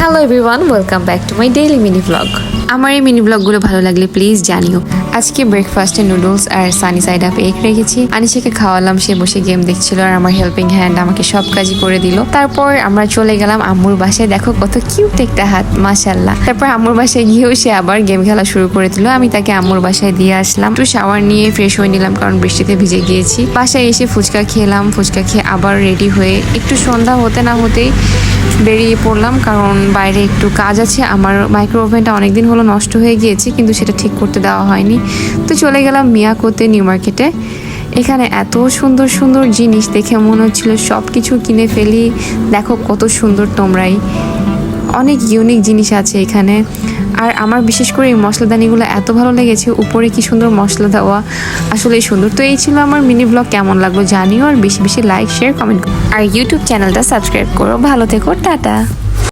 Hello everyone, welcome back to my daily mini blog. আমার এই mini ব্লগগুলো ভালো লাগলে প্লিজ জানিও। আজকে ব্রেকফাস্টে নুডলস আর সানি সাইড আপ এগ রেখেছি। আনিশাকে খাওয়ালাম, সে বসে গেম দেখছিল আর আমার হেল্পিং হ্যান্ড আমাকে সব কাজই করে দিল। তারপর আমরা চলে গেলাম আম্মুর বাসায়। দেখো কত কিউট একটা হাত, মাশাল্লাহ। তারপর আম্মুর বাসায় গিয়েও সে আবার গেম খেলা শুরু করে দিল। আমি তাকে আম্মুর বাসায় দিয়ে আসলাম, একটু শাওয়ার নিয়ে ফ্রেশ হয়ে নিলাম কারণ বৃষ্টিতে ভিজে গিয়েছি। বাসায় এসে ফুচকা খেলাম, ফুচকা খেয়ে আবার রেডি হয়ে একটু সন্ধ্যা হতে না হতেই বেরিয়ে পড়লাম কারণ বাইরে একটু কাজ আছে। আমার মাইক্রো ওভেনটা অনেকদিন হলো নষ্ট হয়ে গিয়েছে, কিন্তু সেটা ঠিক করতে দেওয়া হয়নি। তো চলে গেলাম মিয়াকোতে, নিউ মার্কেটে। এখানে এত সুন্দর সুন্দর জিনিস দেখে মনে হচ্ছিল সব কিছু কিনে ফেলি। দেখো কত সুন্দর, তোমরাই অনেক ইউনিক জিনিস আছে এখানে। আর আমার বিশেষ করে এই মশলাদানিগুলো এত ভালো লেগেছে, উপরে কি সুন্দর মশলা দেওয়া, আসলেই সুন্দর। তো এই ছিল আমার মিনি ব্লগ, কেমন লাগলো জানিও। আর বেশি বেশি লাইক, শেয়ার, কমেন্ট আর ইউটিউব চ্যানেলটা সাবস্ক্রাইব করো। ভালো থেকো, টাটা।